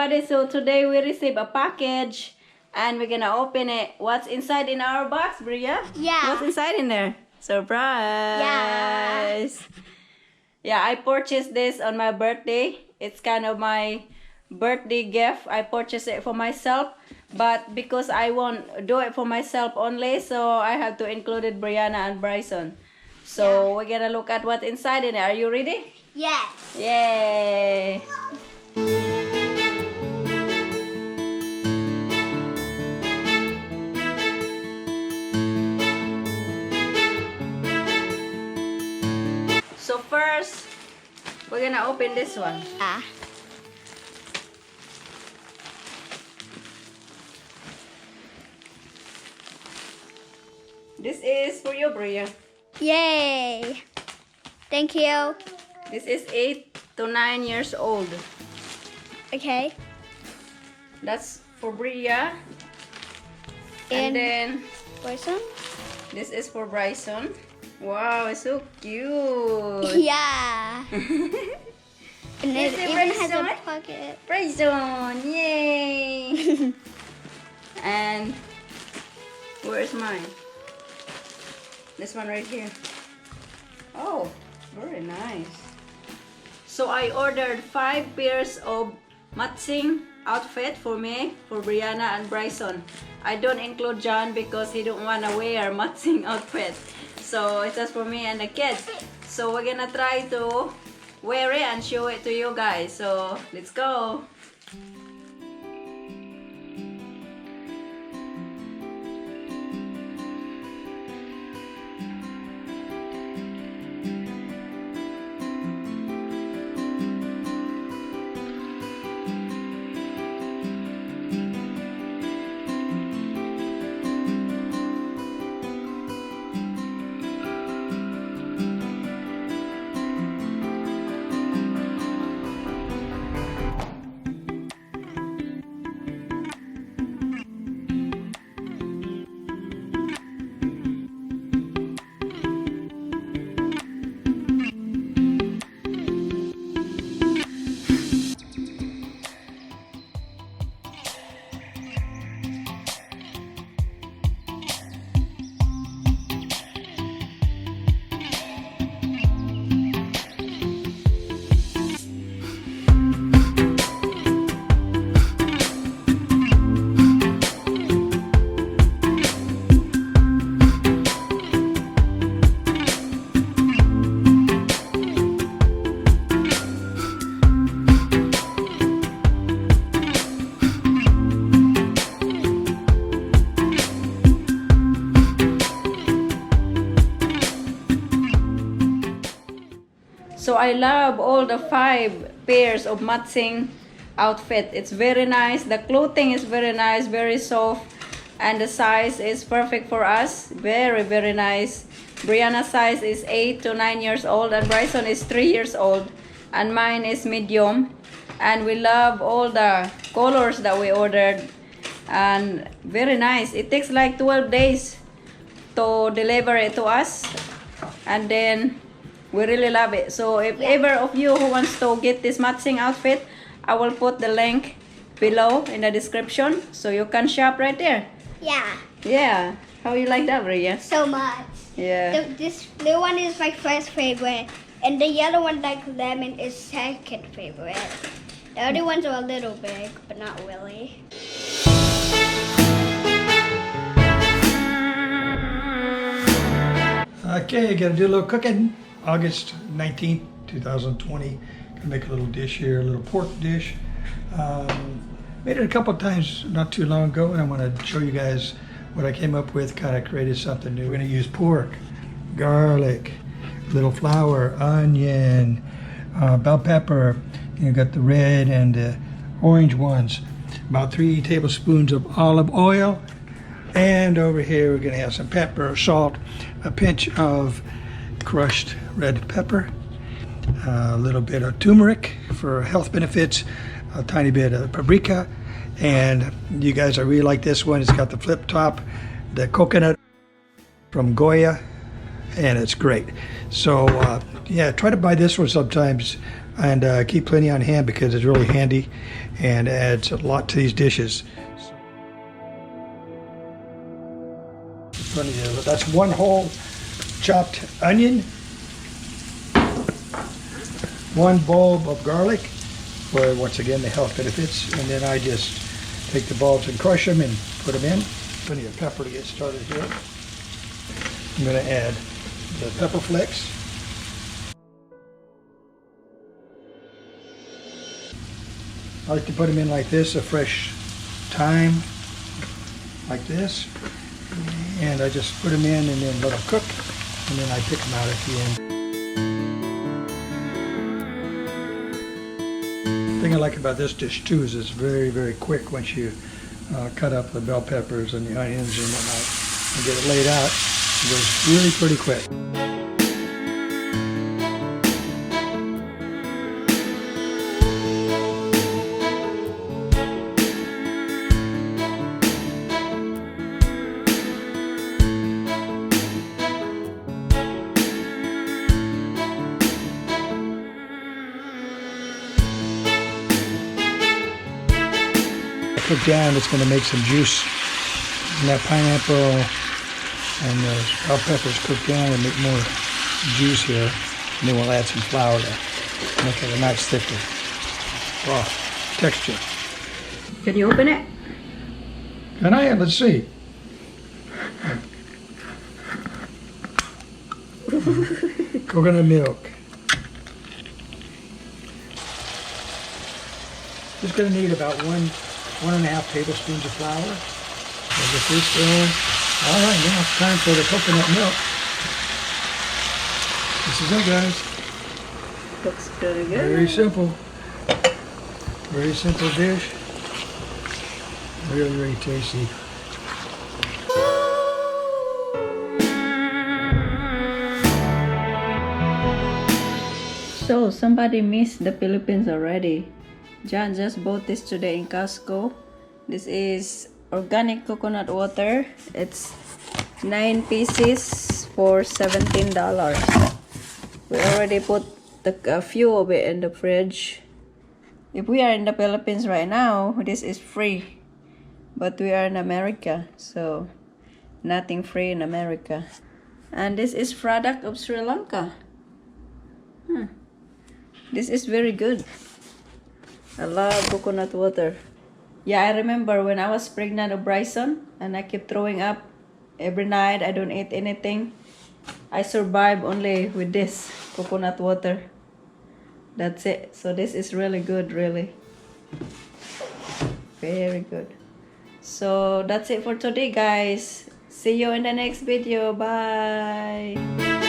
everybody, so today we received a package and we're gonna open it. What's inside in our box, Bria? Yeah. What's inside in there? Surprise! Yeah, I purchased this on my birthday. It's kind of my birthday gift. I purchased it for myself, but because I won't do it for myself only, so I have to include it Brianna and Bryson. So we're gonna look at what's inside in there. Are you ready? Yes. Yay! So first, we're gonna open this one. This is for you, Bria. Yay. Thank you. This is 8 to 9 years old. Okay. That's for Bria. And then Bryson? this is for Bryson. Wow, it's so cute. Yeah. And it Is it even has a Bryson? pocket. Bryson, yay! And where's mine? This one right here. Oh, very nice. So I ordered 5 pairs of matching outfit for me, for Brianna and Bryson. I don't include John because he don't want to wear matching outfit. So it's just for me and the kids. So we're gonna try to wear it and show it to you guys. So let's go. So I love all the 5 pairs of matching outfit. It's very nice. The clothing is very nice, very soft, and the size is perfect for us. Very, very nice. Brianna's size is 8 to 9 years old, and Bryson is 3 years old, and mine is medium. And we love all the colors that we ordered, and very nice. It takes like 12 days to deliver it to us, and then we really love it. So if ever of you who wants to get this matching outfit, I will put the link below in the description so you can shop right there. Yeah. Yeah. How you like that, Bria? So much. Yeah. This blue one is my first favorite, and the yellow one, like lemon, is second favorite. The other ones are a little big, but not really. Okay, gotta do a little cooking. August 19th, 2020. Gonna make a little dish here, a little pork dish. Made it a couple of times not too long ago, and I want to show you guys what I came up with. Kind of created something new. We're gonna use pork, garlic, little flour, onion, bell pepper. You got the red and the orange ones. About 3 tablespoons of olive oil. And over here we're gonna have some pepper, salt, a pinch of crushed red pepper, a little bit of turmeric for health benefits, a tiny bit of paprika, and you guys, I really like this one. It's got the flip top, the coconut from Goya, and it's great. So yeah, try to buy this one sometimes. and keep plenty on hand because it's really handy and adds a lot to these dishes. That's one whole chopped onion, one bulb of garlic for, once again, the health benefits, and then I just take the bulbs and crush them and put them in. Plenty of pepper to get started here. I'm going to add the pepper flakes. I like to put them in like this, a fresh thyme, like this. And I just put them in and then let them cook, and then I pick them out at the end. The thing I like about this dish too is it's very, very quick once you cut up the bell peppers and the onions and whatnot and get it laid out. It goes really pretty quick. Cook down, it's going to make some juice. And that pineapple and the bell peppers cook down and make more juice here. And then we'll add some flour to make it a nice thicker texture. Can you open it? Can I? Let's see. Coconut milk. Just going to need about 1.5 tablespoons of flour. We'll get this going. All right, now it's time for the coconut milk. This is it, guys. Looks pretty good. Very simple. Very simple dish. Really, really tasty. So somebody missed the Philippines already. John just bought this today in Costco. This is organic coconut water. It's 9 pieces for $17. We already put a few of it in the fridge. If we are in the Philippines right now, this is free. But we are in America, so nothing free in America. And this is product of Sri Lanka. This is very good. I love coconut water. Yeah, I remember when I was pregnant with Bryson and I kept throwing up every night. I don't eat anything. I survive only with this coconut water. That's it. So this is really good, really. Very good. So that's it for today, guys. See you in the next video. Bye.